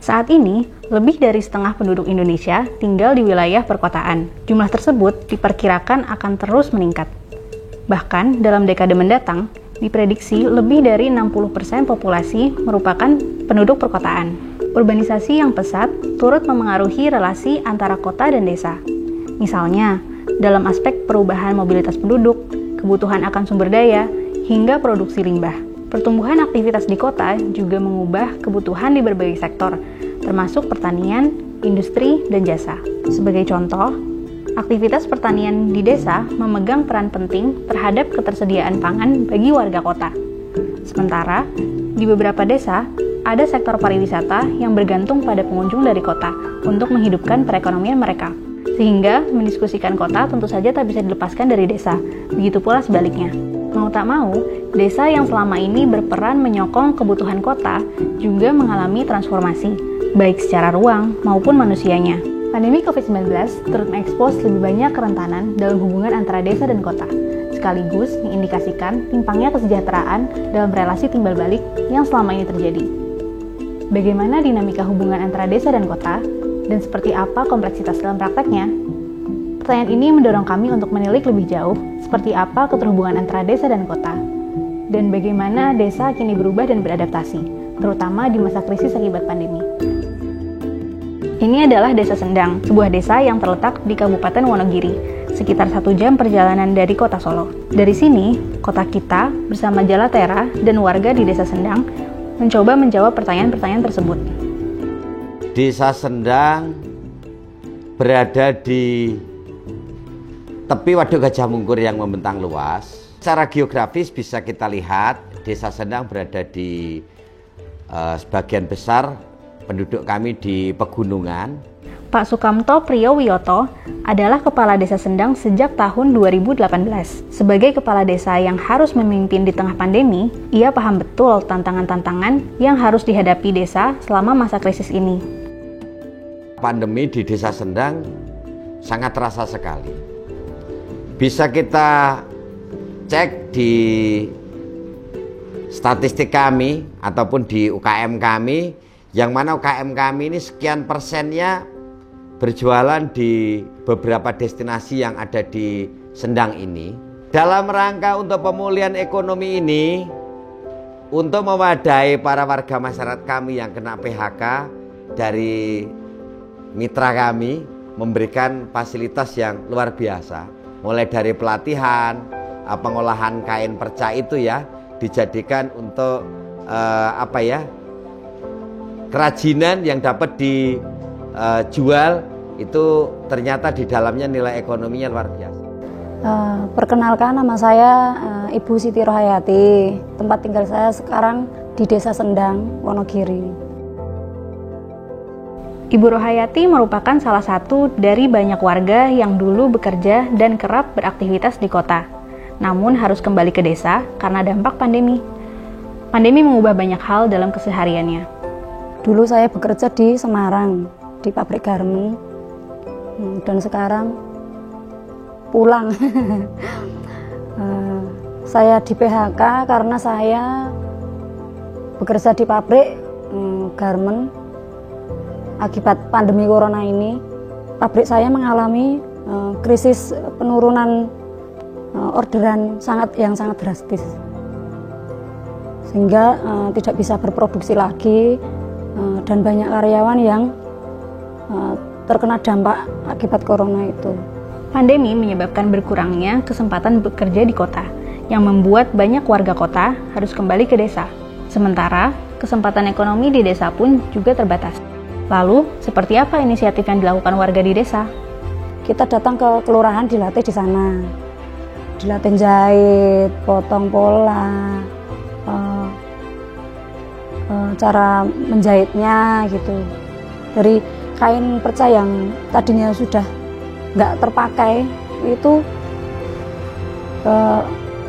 Saat ini, lebih dari setengah penduduk Indonesia tinggal di wilayah perkotaan. Jumlah tersebut diperkirakan akan terus meningkat. Bahkan, dalam dekade mendatang, diprediksi lebih dari 60% populasi merupakan penduduk perkotaan. Urbanisasi yang pesat turut memengaruhi relasi antara kota dan desa. Misalnya, dalam aspek perubahan mobilitas penduduk, kebutuhan akan sumber daya, hingga produksi limbah. Pertumbuhan aktivitas di kota juga mengubah kebutuhan di berbagai sektor, termasuk pertanian, industri, dan jasa. Sebagai contoh, aktivitas pertanian di desa memegang peran penting terhadap ketersediaan pangan bagi warga kota. Sementara, di beberapa desa, ada sektor pariwisata yang bergantung pada pengunjung dari kota untuk menghidupkan perekonomian mereka. Sehingga, mendiskusikan kota tentu saja tak bisa dilepaskan dari desa, begitu pula sebaliknya. Mau tak mau, desa yang selama ini berperan menyokong kebutuhan kota juga mengalami transformasi, baik secara ruang maupun manusianya. Pandemi COVID-19 turut mengekspos lebih banyak kerentanan dalam hubungan antara desa dan kota, sekaligus mengindikasikan timpangnya kesejahteraan dalam relasi timbal balik yang selama ini terjadi. Bagaimana dinamika hubungan antara desa dan kota, dan seperti apa kompleksitas dalam prakteknya? Pertanyaan ini mendorong kami untuk menilik lebih jauh seperti apa keterhubungan antara desa dan kota, dan bagaimana desa kini berubah dan beradaptasi, terutama di masa krisis akibat pandemi. Ini adalah Desa Sendang, sebuah desa yang terletak di Kabupaten Wonogiri, sekitar 1 jam perjalanan dari kota Solo. Dari sini, kota kita bersama Jalatera dan warga di Desa Sendang mencoba menjawab pertanyaan-pertanyaan tersebut. Desa Sendang berada di tepi Waduk Gajah Mungkur yang membentang luas. Secara geografis bisa kita lihat Desa Sendang berada di sebagian besar penduduk kami di pegunungan. Pak Sukamto Priyowiyoto adalah Kepala Desa Sendang sejak tahun 2018. Sebagai Kepala Desa yang harus memimpin di tengah pandemi, ia paham betul tantangan-tantangan yang harus dihadapi desa selama masa krisis ini. Pandemi di Desa Sendang sangat terasa sekali. Bisa kita cek di statistik kami ataupun di UKM kami, yang mana UKM kami ini sekian persennya berjualan di beberapa destinasi yang ada di Sendang ini. Dalam rangka untuk pemulihan ekonomi ini, untuk mewadai para warga masyarakat kami yang kena PHK, dari mitra kami memberikan fasilitas yang luar biasa. Mulai dari pelatihan, pengolahan kain perca itu ya, dijadikan untuk kerajinan yang dapat dijual, itu ternyata di dalamnya nilai ekonominya luar biasa. Perkenalkan, nama saya Ibu Siti Rohayati. Tempat tinggal saya sekarang di Desa Sendang, Wonogiri. Ibu Rohayati merupakan salah satu dari banyak warga yang dulu bekerja dan kerap beraktivitas di kota, namun harus kembali ke desa karena dampak pandemi. Pandemi mengubah banyak hal dalam kesehariannya. Dulu saya bekerja di Semarang, di pabrik garmen, dan sekarang pulang. Saya di PHK karena saya bekerja di pabrik garmen. Akibat pandemi corona ini, pabrik saya mengalami krisis penurunan orderan yang sangat drastis, sehingga tidak bisa berproduksi lagi, dan banyak karyawan yang terkena dampak akibat corona itu. Pandemi menyebabkan berkurangnya kesempatan bekerja di kota, yang membuat banyak warga kota harus kembali ke desa. Sementara, kesempatan ekonomi di desa pun juga terbatas. Lalu, seperti apa inisiatif yang dilakukan warga di desa? Kita datang ke kelurahan, dilatih di sana. Dilatih jahit, potong pola, cara menjahitnya gitu. Dari kain perca yang tadinya sudah nggak terpakai, itu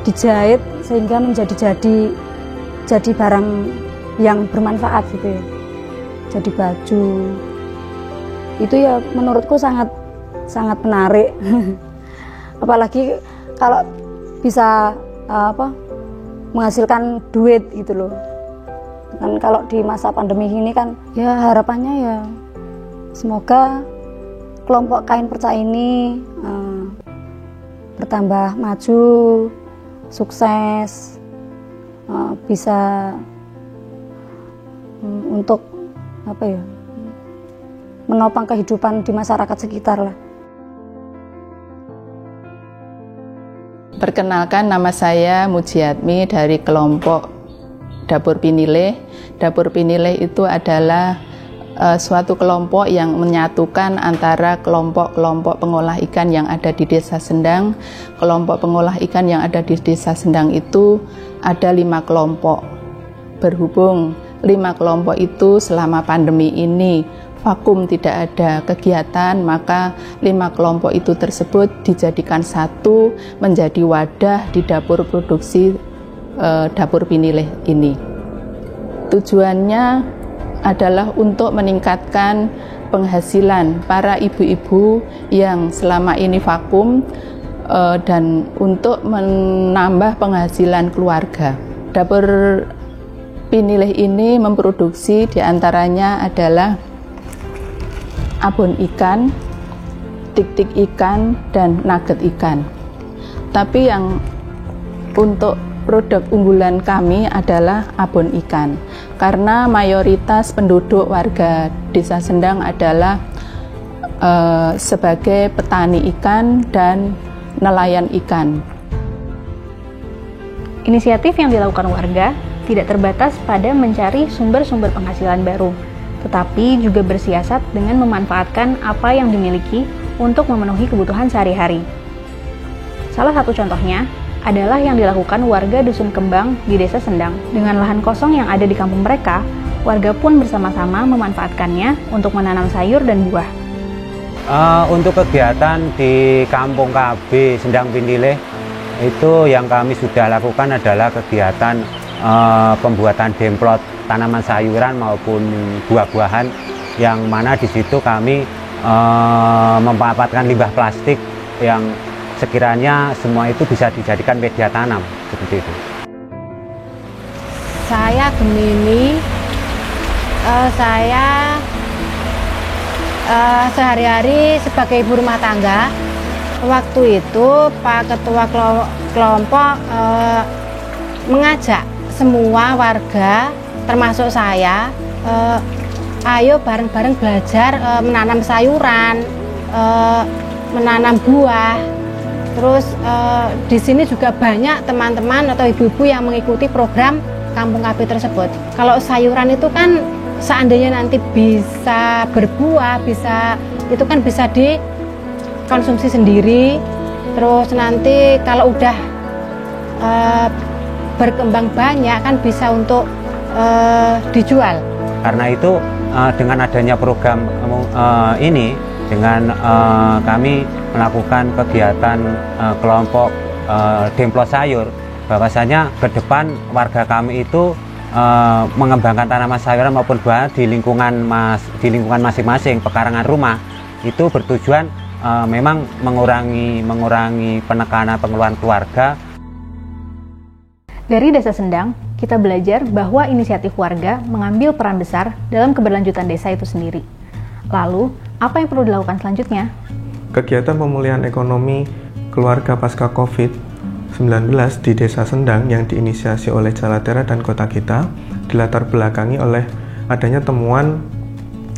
dijahit sehingga jadi barang yang bermanfaat gitu ya. Jadi baju itu ya menurutku sangat menarik. Apalagi kalau bisa menghasilkan duit gitu loh. Kan kalau di masa pandemi ini kan ya harapannya ya semoga kelompok kain perca ini bertambah maju, sukses, bisa untuk menopang kehidupan di masyarakat sekitar lah. Perkenalkan, nama saya Mujiatmi dari kelompok Dapur Pinilih. Dapur Pinilih itu adalah suatu kelompok yang menyatukan antara kelompok-kelompok pengolah ikan yang ada di Desa Sendang. Kelompok pengolah ikan yang ada di Desa Sendang itu ada 5 kelompok. Berhubung 5 kelompok itu selama pandemi ini vakum, tidak ada kegiatan, maka 5 kelompok itu tersebut dijadikan satu menjadi wadah di dapur produksi Dapur Pinilih ini. Tujuannya adalah untuk meningkatkan penghasilan para ibu-ibu yang selama ini vakum dan untuk menambah penghasilan keluarga. Dapur Pinilih ini memproduksi diantaranya adalah abon ikan, tik-tik ikan, dan nugget ikan. Tapi yang untuk produk unggulan kami adalah abon ikan, karena mayoritas penduduk warga Desa Sendang adalah sebagai petani ikan dan nelayan ikan. Inisiatif yang dilakukan warga tidak terbatas pada mencari sumber-sumber penghasilan baru, tetapi juga bersiasat dengan memanfaatkan apa yang dimiliki untuk memenuhi kebutuhan sehari-hari. Salah satu contohnya adalah yang dilakukan warga Dusun Kembang di Desa Sendang. Dengan lahan kosong yang ada di kampung mereka, warga pun bersama-sama memanfaatkannya untuk menanam sayur dan buah. Untuk kegiatan di Kampung KB Sendang Pinilih itu yang kami sudah lakukan adalah kegiatan pembuatan demplot tanaman sayuran maupun buah-buahan, yang mana di situ kami memanfaatkan limbah plastik yang sekiranya semua itu bisa dijadikan media tanam, seperti itu. Saya Gemini, saya sehari-hari sebagai ibu rumah tangga. Waktu itu Pak Ketua kelompok mengajak semua warga, termasuk saya, ayo bareng-bareng belajar menanam sayuran, menanam buah. Terus di sini juga banyak teman-teman atau ibu-ibu yang mengikuti program Kampung KB tersebut. Kalau sayuran itu kan seandainya nanti bisa berbuah, itu kan bisa dikonsumsi sendiri. Terus nanti kalau udah berkembang banyak kan bisa untuk dijual. Karena itu dengan adanya program ini, dengan kami melakukan kegiatan kelompok demplot sayur, bahwasanya ke depan warga kami itu mengembangkan tanaman sayuran maupun buah di lingkungan masing-masing pekarangan rumah, itu bertujuan memang mengurangi penekanan pengeluaran keluarga. Dari Desa Sendang, kita belajar bahwa inisiatif warga mengambil peran besar dalam keberlanjutan desa itu sendiri. Lalu, apa yang perlu dilakukan selanjutnya? Kegiatan pemulihan ekonomi keluarga pasca COVID-19 di Desa Sendang yang diinisiasi oleh Jalatera dan Kota Kita dilatar belakangi oleh adanya temuan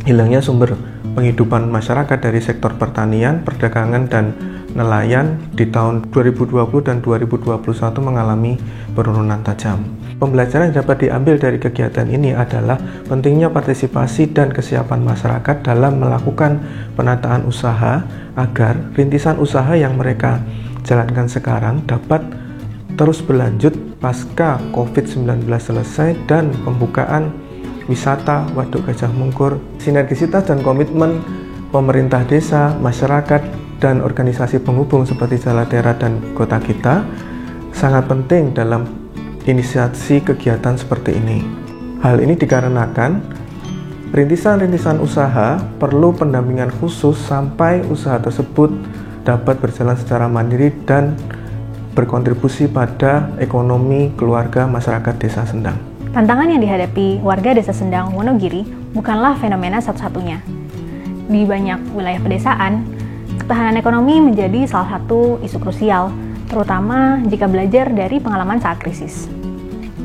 hilangnya sumber penghidupan masyarakat dari sektor pertanian, perdagangan, dan nelayan di tahun 2020 dan 2021 mengalami penurunan tajam. Pembelajaran yang dapat diambil dari kegiatan ini adalah pentingnya partisipasi dan kesiapan masyarakat dalam melakukan penataan usaha agar rintisan usaha yang mereka jalankan sekarang dapat terus berlanjut pasca COVID-19 selesai dan pembukaan wisata Waduk Gajah Mungkur. Sinergisitas dan komitmen pemerintah desa, masyarakat, dan organisasi penghubung seperti Jalatera dan Kota Kita sangat penting dalam inisiasi kegiatan seperti ini. Hal ini dikarenakan rintisan-rintisan usaha perlu pendampingan khusus sampai usaha tersebut dapat berjalan secara mandiri dan berkontribusi pada ekonomi keluarga masyarakat Desa Sendang. Tantangan yang dihadapi warga Desa Sendang, Wonogiri bukanlah fenomena satu-satunya. Di banyak wilayah pedesaan, ketahanan ekonomi menjadi salah satu isu krusial, terutama jika belajar dari pengalaman saat krisis.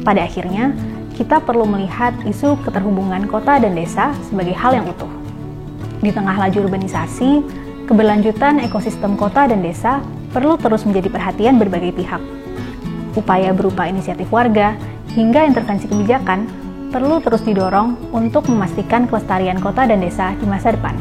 Pada akhirnya, kita perlu melihat isu keterhubungan kota dan desa sebagai hal yang utuh. Di tengah laju urbanisasi, keberlanjutan ekosistem kota dan desa perlu terus menjadi perhatian berbagai pihak. Upaya berupa inisiatif warga hingga intervensi kebijakan perlu terus didorong untuk memastikan kelestarian kota dan desa di masa depan.